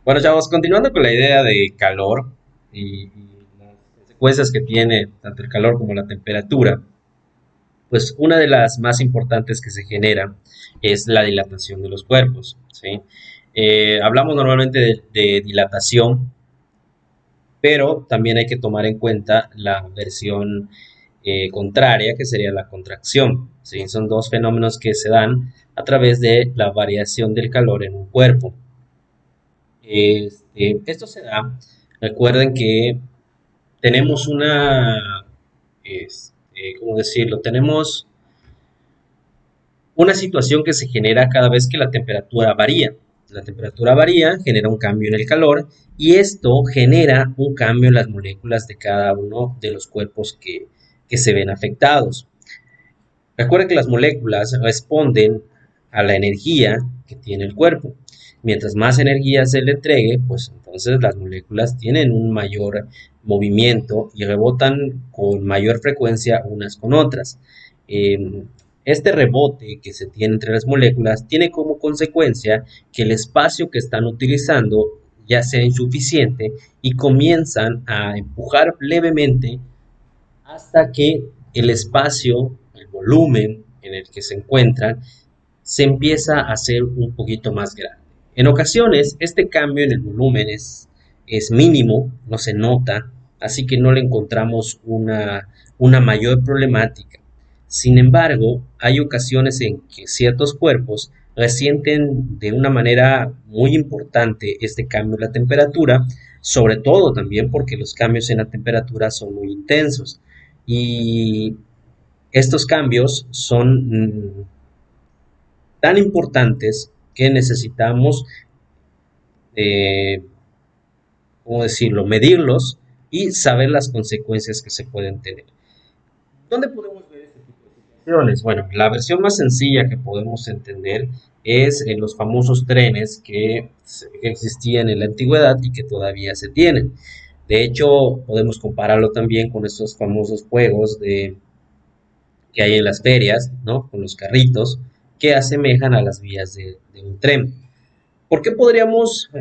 Bueno, chavos, continuando con la idea de calor y las consecuencias que tiene tanto el calor como la temperatura, pues una de las más importantes que se genera es la dilatación de los cuerpos, ¿sí? Hablamos normalmente de dilatación, pero también hay que tomar en cuenta la versión contraria, que sería la contracción, ¿sí? Son dos fenómenos que se dan a través de la variación del calor en un cuerpo. Esto se da, recuerden que tenemos ¿cómo decirlo? Tenemos una situación que se genera cada vez que la temperatura varía. La temperatura varía, genera un cambio en el calor y esto genera un cambio en las moléculas de cada uno de los cuerpos que se ven afectados. Recuerda que las moléculas responden a la energía que tiene el cuerpo. Mientras más energía se le entregue, pues entonces las moléculas tienen un mayor movimiento y rebotan con mayor frecuencia unas con otras. Eh, este rebote que se tiene entre las moléculas tiene como consecuencia que el espacio que están utilizando ya sea insuficiente y comienzan a empujar levemente hasta que el espacio, el volumen en el que se encuentran, se empieza a hacer un poquito más grande. En ocasiones, este cambio en el volumen es mínimo, no se nota, así que no le encontramos una mayor problemática. Sin embargo, hay ocasiones en que ciertos cuerpos resienten de una manera muy importante este cambio en la temperatura, sobre todo también porque los cambios en la temperatura son muy intensos. Y estos cambios son tan importantes que necesitamos, eh, ¿cómo decirlo?, medirlos y saber las consecuencias que se pueden tener. ¿Dónde podemos ver este tipo de situaciones? Bueno, la versión más sencilla que podemos entender es en los famosos trenes que existían en la antigüedad y que todavía se tienen. De hecho, podemos compararlo también con estos famosos juegos que hay en las ferias, ¿no? Con los carritos, que asemejan a las vías de un tren. ¿Por qué podríamos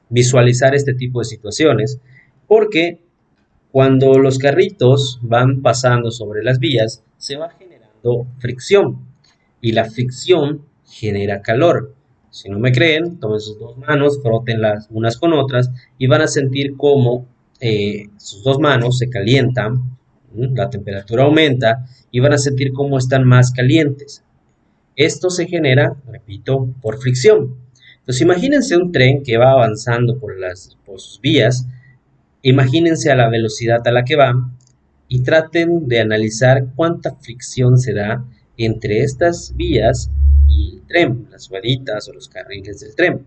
visualizar este tipo de situaciones? Porque cuando los carritos van pasando sobre las vías, se va generando fricción y la fricción genera calor. Si no me creen, tomen sus dos manos, frótenlas unas con otras y van a sentir cómo sus dos manos se calientan, la temperatura aumenta y van a sentir cómo están más calientes. Esto se genera, repito, por fricción. Entonces imagínense un tren que va avanzando por sus vías, imagínense a la velocidad a la que va y traten de analizar cuánta fricción se da entre estas vías y el tren, las rueditas o los carriles del tren.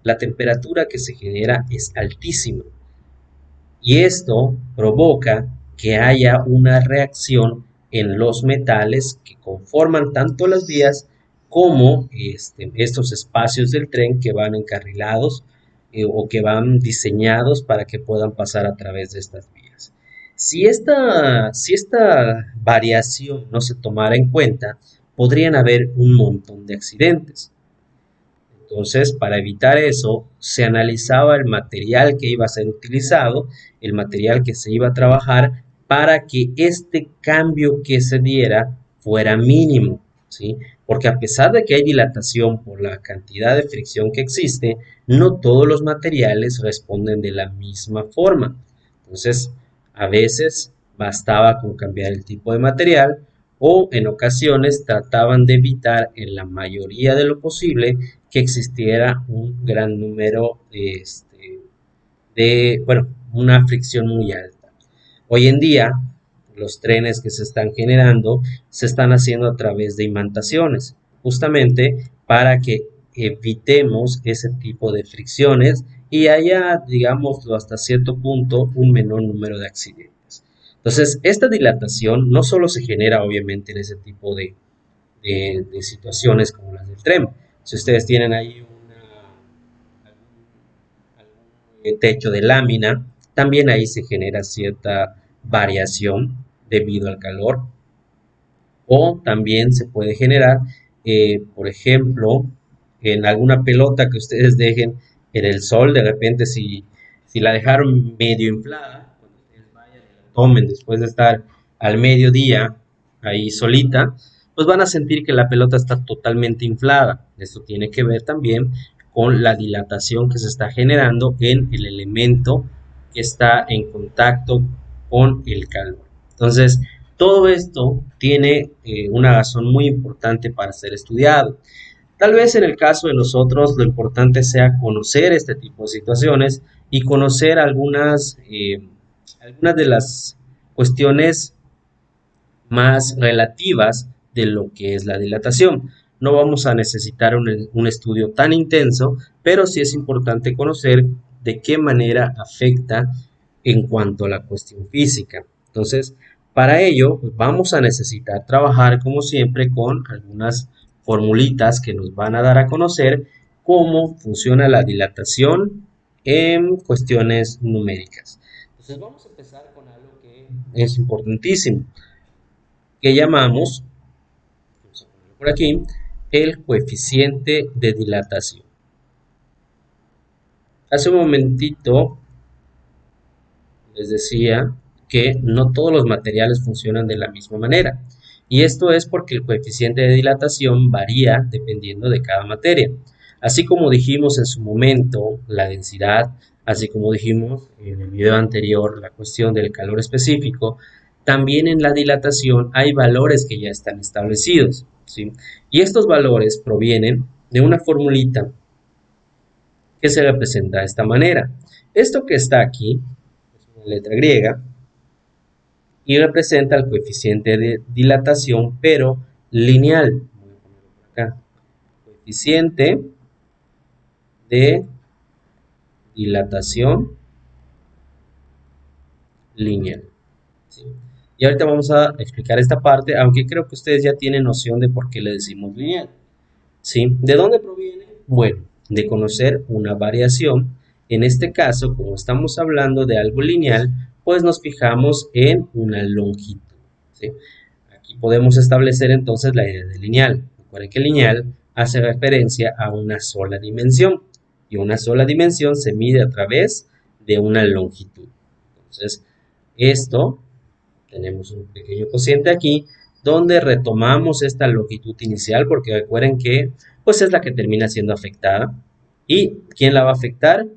La temperatura que se genera es altísima y esto provoca que haya una reacción en los metales que conforman tanto las vías como estos espacios del tren que van encarrilados o que van diseñados para que puedan pasar a través de estas vías. Si esta variación no se tomara en cuenta, podrían haber un montón de accidentes. Entonces, para evitar eso, se analizaba el material que iba a ser utilizado, el material que se iba a trabajar para que este cambio que se diera fuera mínimo, ¿sí? Porque a pesar de que hay dilatación por la cantidad de fricción que existe, no todos los materiales responden de la misma forma. Entonces, a veces bastaba con cambiar el tipo de material o en ocasiones trataban de evitar en la mayoría de lo posible que existiera un gran número bueno, una fricción muy alta. Hoy en día, los trenes que se están generando se están haciendo a través de imantaciones, justamente para que evitemos ese tipo de fricciones y haya, digámoslo, hasta cierto punto, un menor número de accidentes. Entonces, esta dilatación no solo se genera obviamente en ese tipo de situaciones como las del tren. Si ustedes tienen ahí algún techo de lámina, también ahí se genera cierta variación debido al calor. O también se puede generar, por ejemplo, en alguna pelota que ustedes dejen en el sol, de repente si la dejaron medio inflada, cuando ustedes vayan y la tomen después de estar al mediodía ahí solita, pues van a sentir que la pelota está totalmente inflada. Esto tiene que ver también con la dilatación que se está generando en el elemento que está en contacto con el calor. Entonces, todo esto tiene una razón muy importante para ser estudiado. Tal vez en el caso de nosotros lo importante sea conocer este tipo de situaciones y conocer algunas de las cuestiones más relativas de lo que es la dilatación. No vamos a necesitar un estudio tan intenso, pero sí es importante conocer de qué manera afecta en cuanto a la cuestión física. Entonces, para ello, pues vamos a necesitar trabajar como siempre con algunas formulitas que nos van a dar a conocer cómo funciona la dilatación en cuestiones numéricas. Entonces, vamos a empezar con algo que es importantísimo que llamamos, vamos a ponerlo por aquí, el coeficiente de dilatación. Hace un momentito les decía que no todos los materiales funcionan de la misma manera. Y esto es porque el coeficiente de dilatación varía dependiendo de cada materia. Así como dijimos en su momento la densidad, así como dijimos en el video anterior la cuestión del calor específico, también en la dilatación hay valores que ya están establecidos, ¿sí? Y estos valores provienen de una formulita que se representa de esta manera. Esto que está aquí es una letra griega y representa el coeficiente de dilatación, pero lineal. Voy a ponerlo por acá. Coeficiente de dilatación lineal. ¿Sí? Y ahorita vamos a explicar esta parte, aunque creo que ustedes ya tienen noción de por qué le decimos lineal. ¿Sí? ¿De dónde proviene? Bueno, de conocer una variación. En este caso, como estamos hablando de algo lineal, pues nos fijamos en una longitud. ¿Sí? Aquí podemos establecer entonces la idea de lineal. Recuerden que lineal hace referencia a una sola dimensión y una sola dimensión se mide a través de una longitud. Entonces, esto, tenemos un pequeño cociente aquí, donde retomamos esta longitud inicial, porque recuerden que pues es la que termina siendo afectada. ¿Y quién la va a afectar?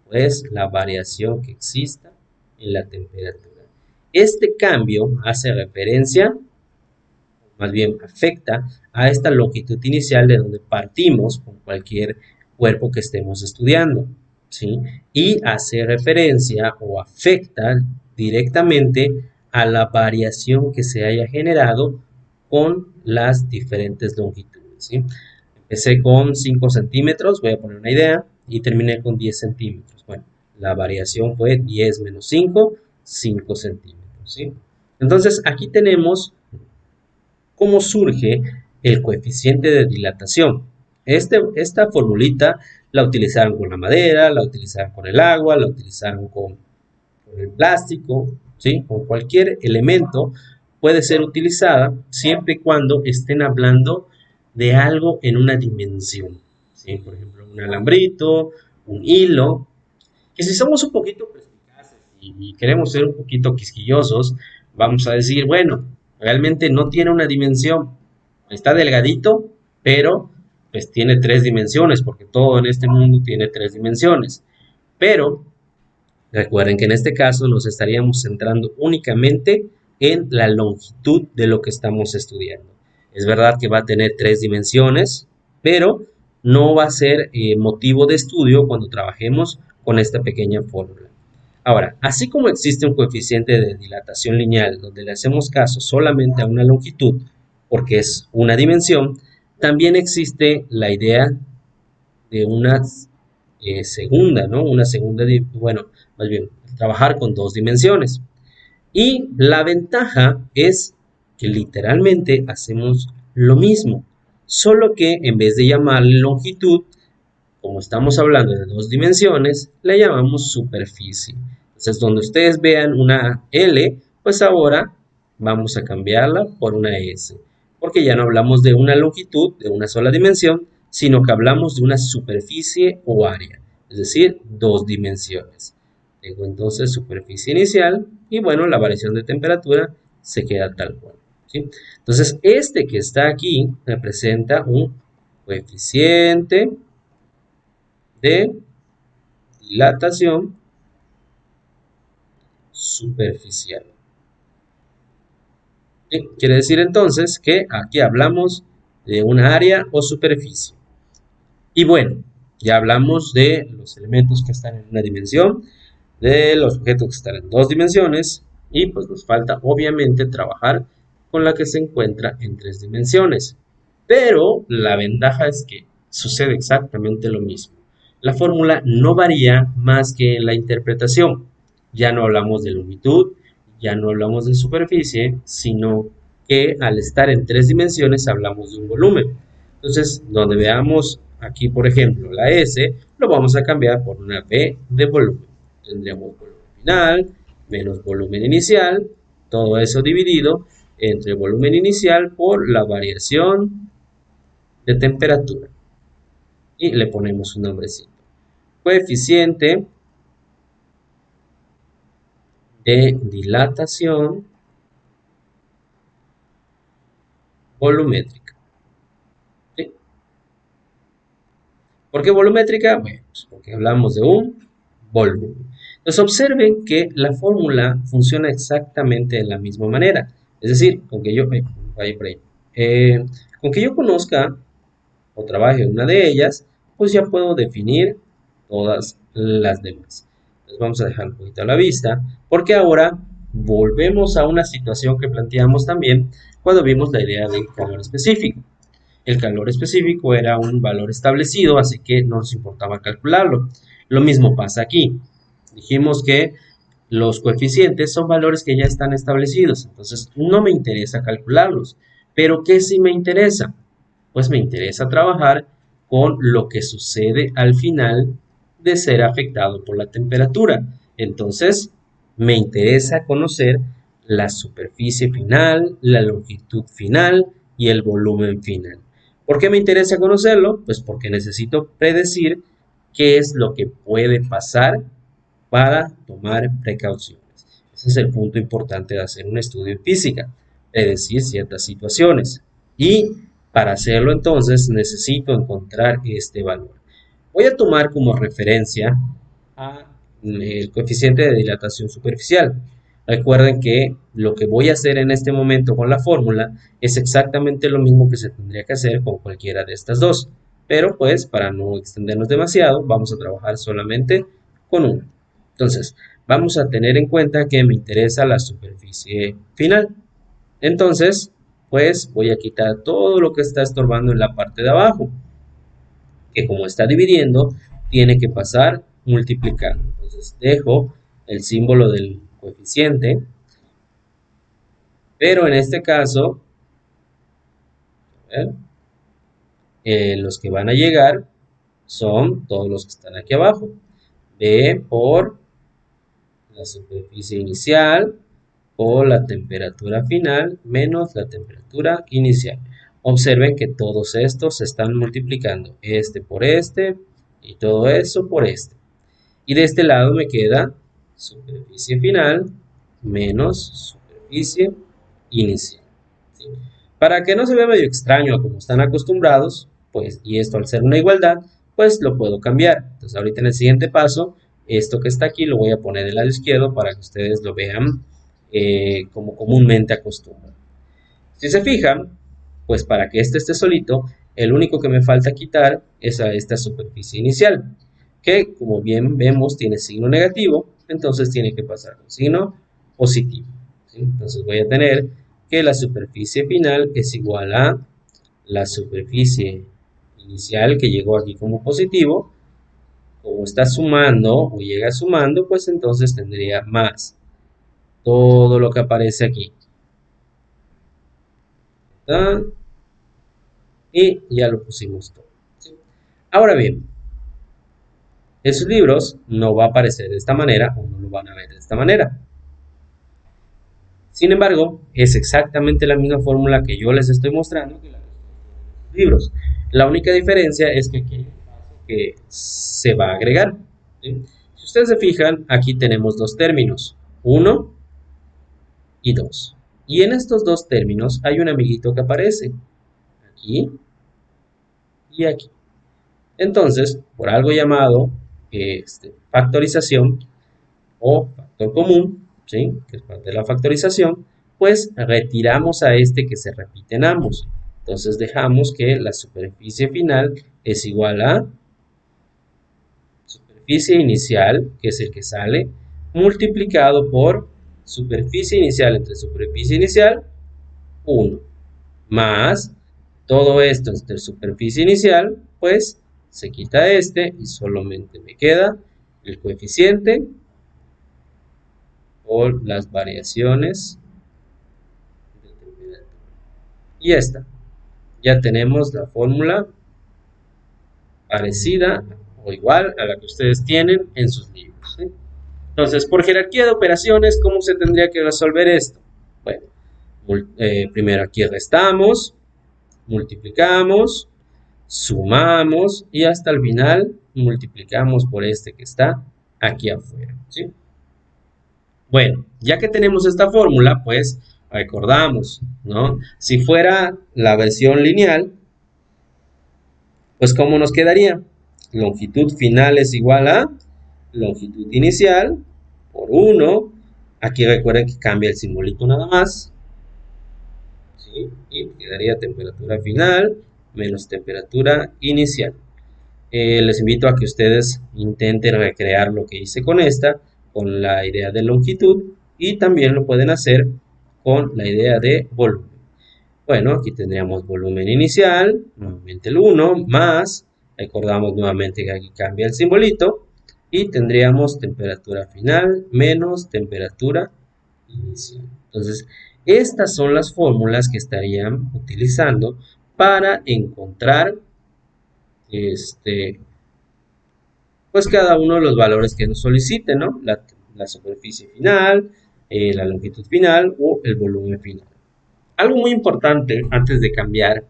Pues la variación que exista en la temperatura. Este cambio hace referencia, más bien afecta a esta longitud inicial de donde partimos con cualquier cuerpo que estemos estudiando, ¿sí? Y hace referencia o afecta directamente a la variación que se haya generado con las diferentes longitudes, ¿sí? Empecé con 5 centímetros, voy a poner una idea, y terminé con 10 centímetros. Bueno, la variación fue 10 menos 5, 5 centímetros, ¿sí? Entonces, aquí tenemos cómo surge el coeficiente de dilatación. Esta formulita la utilizaron con la madera, la utilizaron con el agua, la utilizaron con el plástico, ¿sí? Con cualquier elemento puede ser utilizada siempre y cuando estén hablando de algo en una dimensión, ¿sí? Por ejemplo, un alambrito, un hilo, que si somos un poquito perspicaces y queremos ser un poquito quisquillosos, vamos a decir, bueno, realmente no tiene una dimensión, está delgadito, pero pues tiene tres dimensiones, porque todo en este mundo tiene tres dimensiones. Pero recuerden que en este caso nos estaríamos centrando únicamente en la longitud de lo que estamos estudiando. Es verdad que va a tener tres dimensiones, pero no va a ser motivo de estudio cuando trabajemos con esta pequeña fórmula. Ahora, así como existe un coeficiente de dilatación lineal donde le hacemos caso solamente a una longitud, porque es una dimensión, también existe la idea de una segunda, ¿no? Una segunda, bueno, más bien, trabajar con dos dimensiones. Y la ventaja es que literalmente hacemos lo mismo, solo que en vez de llamarle longitud, como estamos hablando de dos dimensiones, le llamamos superficie. Entonces, donde ustedes vean una L, pues ahora vamos a cambiarla por una S, porque ya no hablamos de una longitud de una sola dimensión, sino que hablamos de una superficie o área. es decir, dos dimensiones. Tengo entonces superficie inicial y bueno, la variación de temperatura se queda tal cual, ¿sí? Entonces, este que está aquí representa un coeficiente de dilatación superficial. ¿Sí? Quiere decir entonces que aquí hablamos de una área o superficie. Y bueno, ya hablamos de los elementos que están en una dimensión, de los objetos que están en dos dimensiones y pues nos falta obviamente trabajar con la que se encuentra en tres dimensiones. Pero la ventaja es que sucede exactamente lo mismo. La fórmula no varía más que en la interpretación. Ya no hablamos de longitud, ya no hablamos de superficie, sino que al estar en tres dimensiones hablamos de un volumen. Entonces, donde veamos aquí, por ejemplo, la S, lo vamos a cambiar por una V de volumen. Tendríamos volumen final menos volumen inicial, todo eso dividido entre volumen inicial por la variación de temperatura. Y le ponemos un nombrecito. Coeficiente de dilatación volumétrica. ¿Sí? ¿Por qué volumétrica? Bueno, pues porque hablamos de un volumen. Entonces observen que la fórmula funciona exactamente de la misma manera. Es decir, con que yo, con que yo conozca o trabaje en una de ellas, pues ya puedo definir todas las demás. Entonces vamos a dejar un poquito a la vista, porque ahora volvemos a una situación que planteamos también cuando vimos la idea del calor específico. El calor específico era un valor establecido, así que no nos importaba calcularlo. Lo mismo pasa aquí. Dijimos que los coeficientes son valores que ya están establecidos, entonces no me interesa calcularlos. Pero ¿qué sí me interesa? Pues me interesa trabajar con lo que sucede al final de ser afectado por la temperatura. Entonces, me interesa conocer la superficie final, la longitud final y el volumen final. ¿Por qué me interesa conocerlo? Pues porque necesito predecir qué es lo que puede pasar para tomar precauciones. Ese es el punto importante de hacer un estudio en física, predecir ciertas situaciones. Y para hacerlo entonces necesito encontrar este valor. Voy a tomar como referencia el coeficiente de dilatación superficial. Recuerden que lo que voy a hacer en este momento con la fórmula es exactamente lo mismo que se tendría que hacer con cualquiera de estas dos. Pero pues para no extendernos demasiado vamos a trabajar solamente con una. Entonces vamos a tener en cuenta que me interesa la superficie final. Entonces pues voy a quitar todo lo que está estorbando en la parte de abajo, que como está dividiendo, tiene que pasar multiplicando. Entonces dejo el símbolo del coeficiente, pero en este caso, los que van a llegar son todos los que están aquí abajo. B por la superficie inicial o la temperatura final menos la temperatura inicial. Observen que todos estos se están multiplicando, este por este y todo eso por este. Y de este lado me queda superficie final menos superficie inicial. ¿Sí? Para que no se vea medio extraño a como están acostumbrados, pues, y esto al ser una igualdad, pues lo puedo cambiar. Entonces ahorita en el siguiente paso, esto que está aquí lo voy a poner del lado izquierdo para que ustedes lo vean como comúnmente acostumbran. Si se fijan, pues para que este esté solito, el único que me falta quitar es a esta superficie inicial, que como bien vemos tiene signo negativo, entonces tiene que pasar con signo positivo. ¿Sí? Entonces voy a tener que la superficie final es igual a la superficie inicial que llegó aquí como positivo. Como está sumando o llega sumando, pues entonces tendría más todo lo que aparece aquí. ¿Ah? Y ya lo pusimos todo. ¿Sí? Ahora bien, en sus libros no va a aparecer de esta manera o no lo van a ver de esta manera. Sin embargo, es exactamente la misma fórmula que yo les estoy mostrando que la que estoy en los libros. La única diferencia es que aquí hay un paso que se va a agregar, ¿sí? Si ustedes se fijan, aquí tenemos dos términos, 1 y 2. Y en estos dos términos hay un amiguito que aparece aquí y aquí. Entonces, por algo llamado factorización o factor común, ¿sí?, que es parte de la factorización, pues retiramos a este que se repite en ambos. Entonces dejamos que la superficie final es igual a superficie inicial, que es el que sale, multiplicado por superficie inicial entre superficie inicial, 1, más todo esto entre superficie inicial, pues se quita este y solamente me queda el coeficiente o las variaciones de temperatura. Y esta, ya tenemos la fórmula parecida o igual a la que ustedes tienen en sus libros, ¿sí? Entonces, por jerarquía de operaciones, ¿cómo se tendría que resolver esto? Bueno, primero aquí restamos, multiplicamos, sumamos y hasta el final multiplicamos por este que está aquí afuera, ¿sí? Bueno, ya que tenemos esta fórmula, pues recordamos, ¿no? Si fuera la versión lineal, pues ¿cómo nos quedaría? Longitud final es igual a longitud inicial por 1. Aquí recuerden que cambia el simbolito nada más, ¿sí? Y quedaría temperatura final menos temperatura inicial. Les invito a que ustedes intenten recrear lo que hice con esta, con la idea de longitud, y también lo pueden hacer con la idea de volumen. Bueno, aquí tendríamos volumen inicial, nuevamente el 1, más, recordamos nuevamente que aquí cambia el simbolito, y tendríamos temperatura final menos temperatura inicial. Entonces, estas son las fórmulas que estarían utilizando para encontrar pues cada uno de los valores que nos solicite, ¿no? La superficie final, la longitud final o el volumen final. Algo muy importante antes de cambiar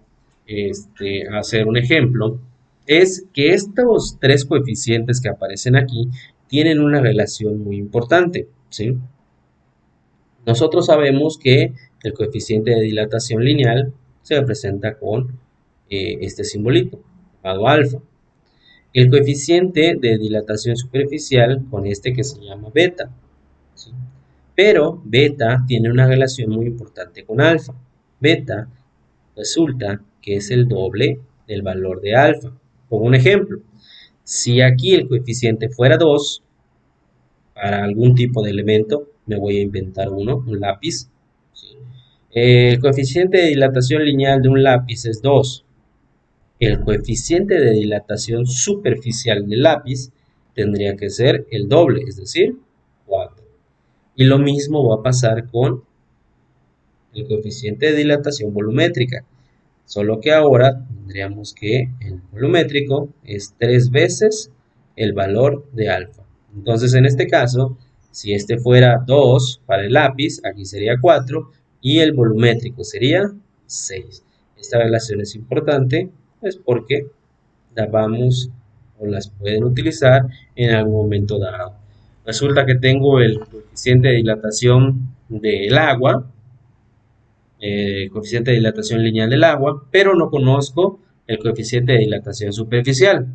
a hacer un ejemplo es que estos tres coeficientes que aparecen aquí tienen una relación muy importante, ¿sí? Nosotros sabemos que el coeficiente de dilatación lineal se representa con este simbolito llamado alfa. El coeficiente de dilatación superficial con este que se llama beta, ¿sí? Pero beta tiene una relación muy importante con alfa. Beta resulta que es el doble del valor de alfa. Pongo un ejemplo. Si aquí el coeficiente fuera 2, para algún tipo de elemento, me voy a inventar uno, un lápiz, ¿sí? El coeficiente de dilatación lineal de un lápiz es 2. El coeficiente de dilatación superficial del lápiz tendría que ser el doble, es decir, 4. Y lo mismo va a pasar con el coeficiente de dilatación volumétrica, solo que ahora tendríamos que el volumétrico es 3 veces el valor de alfa. Entonces, en este caso, si este fuera 2 para el lápiz, aquí sería 4 y el volumétrico sería 6. Esta relación es importante, pues porque las vamos o las pueden utilizar en algún momento dado. Resulta que tengo el coeficiente de dilatación del agua, coeficiente de dilatación lineal del agua, pero no conozco el coeficiente de dilatación superficial.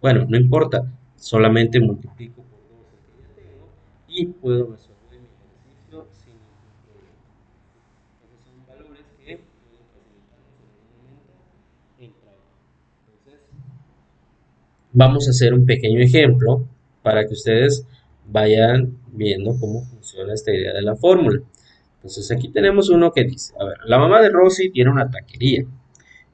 Bueno, no importa, solamente multiplico por 2 el que ya tengo y puedo resolver mi ejercicio sin ningún problema. Esos son valores que pueden facilitarnos en algún momento en trabajo. Entonces, vamos a hacer un pequeño ejemplo para que ustedes vayan viendo cómo funciona esta idea de la fórmula. Entonces aquí tenemos uno que dice, a ver, la mamá de Rosy tiene una taquería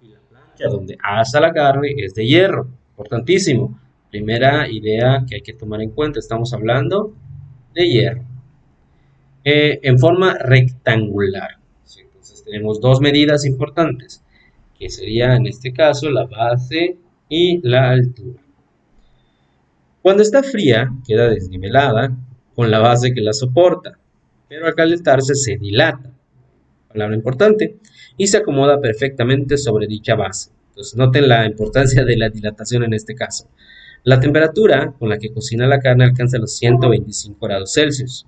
y la plancha donde asa la carne es de hierro, importantísimo. Primera idea que hay que tomar en cuenta, estamos hablando de hierro. En forma rectangular, ¿sí? Entonces tenemos dos medidas importantes, que sería en este caso la base y la altura. Cuando está fría, queda desnivelada con la base que la soporta, pero al calentarse se dilata, palabra importante, y se acomoda perfectamente sobre dicha base. Entonces, noten la importancia de la dilatación en este caso. La temperatura con la que cocina la carne alcanza los 125 grados Celsius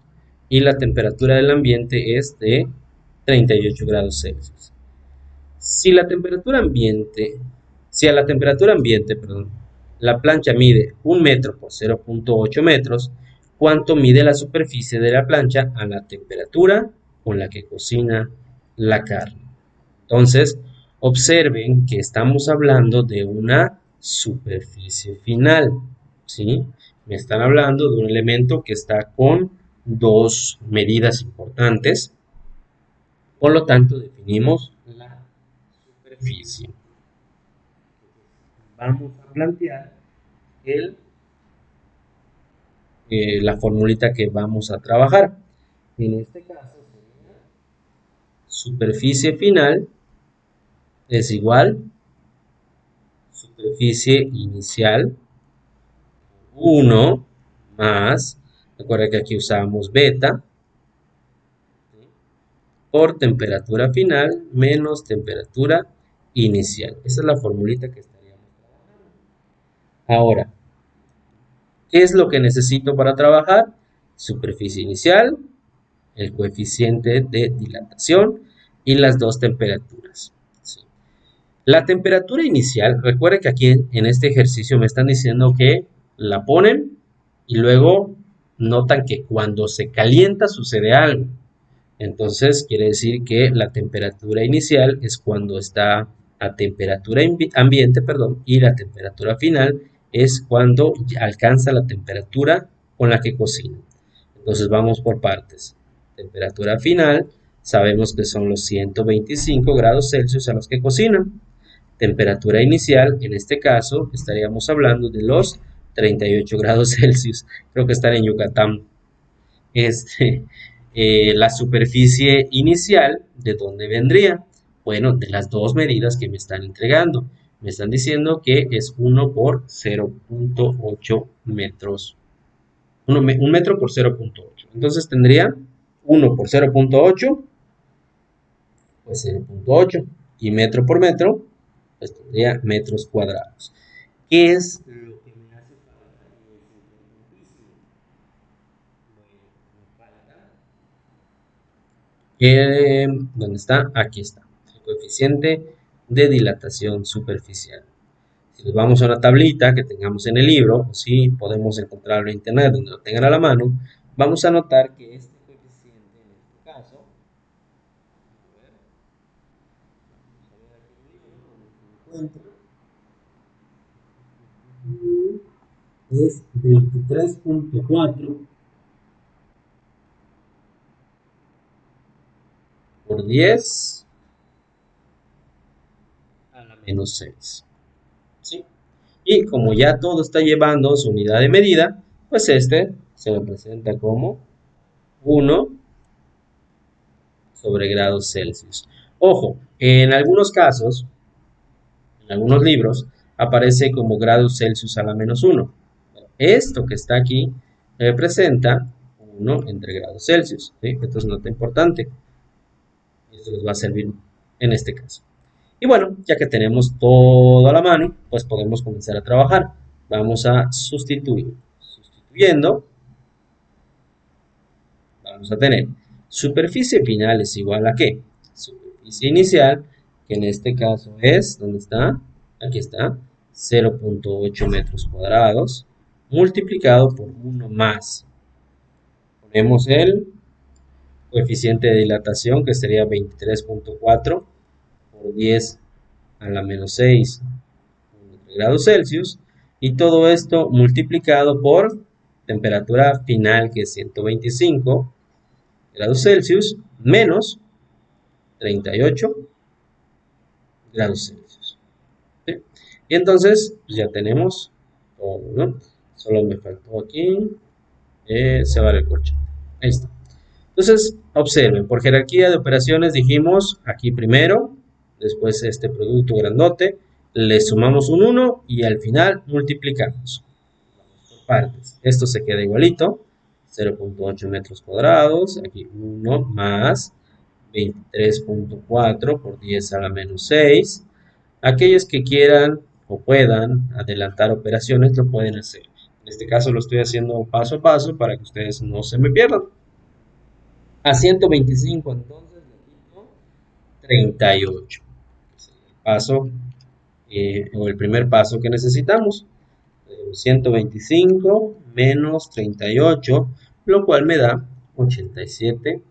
y la temperatura del ambiente es de 38 grados Celsius. Si la temperatura ambiente, si a la temperatura ambiente, perdón, la plancha mide 1 metro por 0.8 metros, ¿cuánto mide la superficie de la plancha a la temperatura con la que cocina la carne? Entonces, observen que estamos hablando de una superficie final, ¿sí? Me están hablando de un elemento que está con dos medidas importantes, por lo tanto definimos la superficie. Vamos a plantear la formulita que vamos a trabajar. En este caso sería superficie final es igual superficie inicial 1 más, recuerda que aquí usamos beta, ¿sí? Por temperatura final menos temperatura inicial. Esa es la formulita que estaríamos trabajando. Ahora, ¿qué es lo que necesito para trabajar? Superficie inicial, el coeficiente de dilatación y las dos temperaturas. ¿Sí? La temperatura inicial, recuerden que aquí en este ejercicio me están diciendo que la ponen y luego notan que cuando se calienta sucede algo. Entonces quiere decir que la temperatura inicial es cuando está a temperatura ambiente, perdón, y la temperatura final es cuando alcanza la temperatura con la que cocina. Entonces vamos por partes. Temperatura final, sabemos que son los 125 grados Celsius a los que cocinan. Temperatura inicial, en este caso, estaríamos hablando de los 38 grados Celsius. Creo que están en Yucatán. La superficie inicial, ¿de dónde vendría? Bueno, de las dos medidas que me están entregando. Me están diciendo que es 1 por 0.8 metros. 1 metro por 0.8. Entonces tendría 1 por 0.8, pues 0.8. Y metro por metro, pues tendría metros cuadrados. ¿Qué es lo que me hace falta? ¿Dónde está? Aquí está. El coeficiente de dilatación superficial. Si nos vamos a una tablita que tengamos en el libro, o si podemos encontrarlo en internet donde lo tengan a la mano, vamos a notar que este coeficiente en este caso, es 23.4 por 10 a la menos 6. ¿Sí? Y como ya todo está llevando su unidad de medida, pues este se representa como 1 sobre grados Celsius. Ojo, en algunos casos, en algunos libros, aparece como grados Celsius a la menos 1. Esto que está aquí representa 1 entre grados Celsius. ¿Sí? Esto es nota importante. Esto les va a servir en este caso. Y bueno, ya que tenemos todo a la mano, pues podemos comenzar a trabajar. Vamos a sustituir. Sustituyendo, vamos a tener superficie final es igual a ¿qué? Superficie inicial, que en este caso es, ¿dónde está? Aquí está, 0.8 metros cuadrados, multiplicado por 1 más. Ponemos el coeficiente de dilatación, que sería 23.4 por 10 a la menos 6 grados Celsius, y todo esto multiplicado por temperatura final, que es 125 grados Celsius, menos 38 grados Celsius. ¿Sí? Y entonces, pues ya tenemos todo, ¿no? Solo me faltó aquí, se va el corcho. Ahí está. Entonces, observen, por jerarquía de operaciones dijimos aquí primero, después este producto grandote, le sumamos un 1 y al final multiplicamos. Vamos por partes. Esto se queda igualito, 0.8 metros cuadrados, aquí 1 más 23.4 por 10 a la menos 6. Aquellos que quieran o puedan adelantar operaciones lo pueden hacer. En este caso lo estoy haciendo paso a paso para que ustedes no se me pierdan. A 125 entonces le quito 38. El paso o el primer paso que necesitamos. 125 menos 38, lo cual me da 87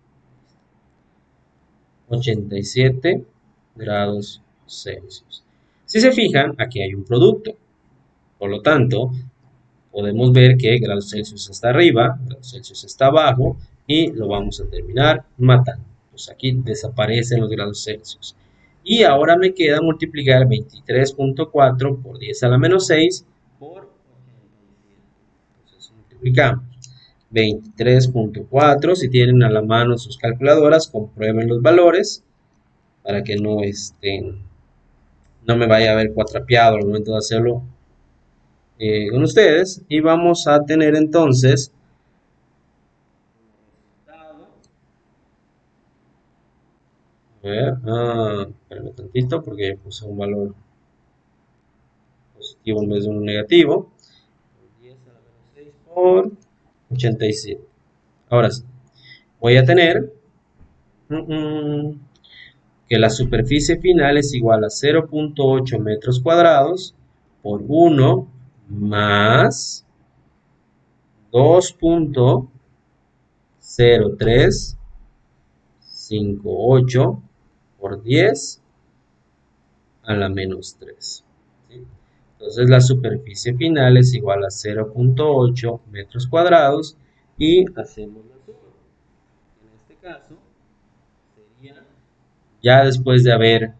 grados Celsius. Si se fijan, aquí hay un producto. Por lo tanto, podemos ver que grados Celsius está arriba, grados Celsius está abajo y lo vamos a terminar matando. Pues aquí desaparecen los grados Celsius. Y ahora me queda multiplicar 23.4 por 10 a la menos 6 por 87. Entonces multiplicamos 23.4. Si tienen a la mano sus calculadoras, comprueben los valores para que no no me vaya a ver cuatrapeado al momento de hacerlo con ustedes. Y vamos a tener entonces a ver, espérame tantito porque puse un valor positivo en vez de un negativo. 10 a la menos 6 por 87. Ahora sí, voy a tener que la superficie final es igual a 0.8 metros cuadrados por 1 más 2.0358 por 10 a la menos 3. ¿Sí? Entonces la superficie final es igual a 0.8 metros cuadrados y hacemos la suma. En este caso sería, ya después de haber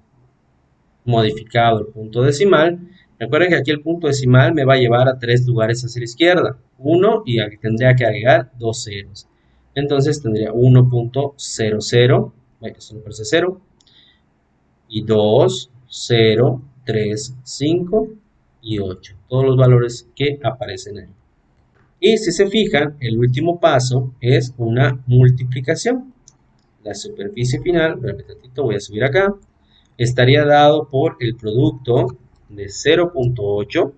modificado el punto decimal, recuerden que aquí el punto decimal me va a llevar a 3 lugares hacia la izquierda, 1 y aquí tendría que agregar 2 ceros. Entonces tendría 1.00, esto me parece 0, y 2, 0, 3, 5 y 8. Todos los valores que aparecen ahí. Y si se fijan, el último paso es una multiplicación. La superficie final, voy a subir acá, estaría dado por el producto de 0.8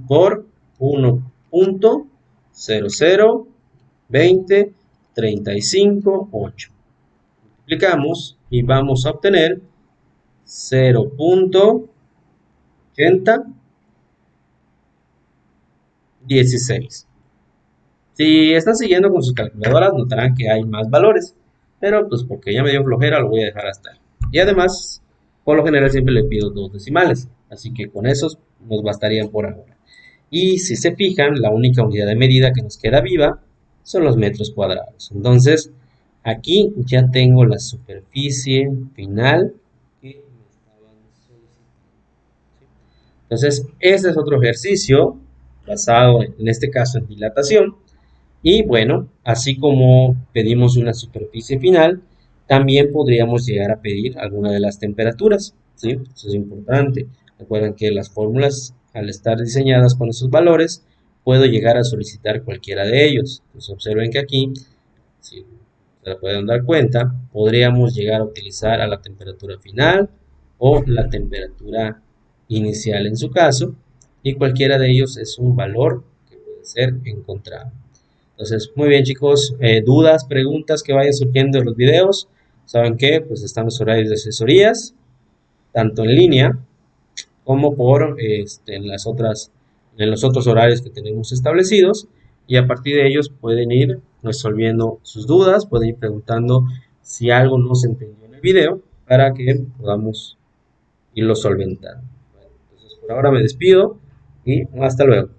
por 1.002035.8. Multiplicamos y vamos a obtener 0.8016. Si están siguiendo con sus calculadoras, notarán que hay más valores, pero pues porque ya me dio flojera lo voy a dejar hasta ahí. Y además, por lo general siempre le pido 2 decimales, así que con esos nos bastarían por ahora. Y si se fijan, la única unidad de medida que nos queda viva son los metros cuadrados. Entonces, aquí ya tengo la superficie final que me estaban solicitando. Entonces, este es otro ejercicio basado en este caso en dilatación. Y bueno, así como pedimos una superficie final, también podríamos llegar a pedir alguna de las temperaturas, ¿sí? Eso es importante. Recuerden que las fórmulas, al estar diseñadas con esos valores, puedo llegar a solicitar cualquiera de ellos. Entonces observen que aquí, si se pueden dar cuenta, podríamos llegar a utilizar a la temperatura final o la temperatura inicial en su caso, y cualquiera de ellos es un valor que puede ser encontrado. Entonces, muy bien chicos, dudas, preguntas que vayan surgiendo en los videos, ¿saben qué? Pues están los horarios de asesorías, tanto en línea como por en los otros horarios que tenemos establecidos, y a partir de ellos pueden ir resolviendo sus dudas, pueden ir preguntando si algo no se entendió en el video para que podamos irlo solventando. Bueno, entonces por ahora me despido y hasta luego.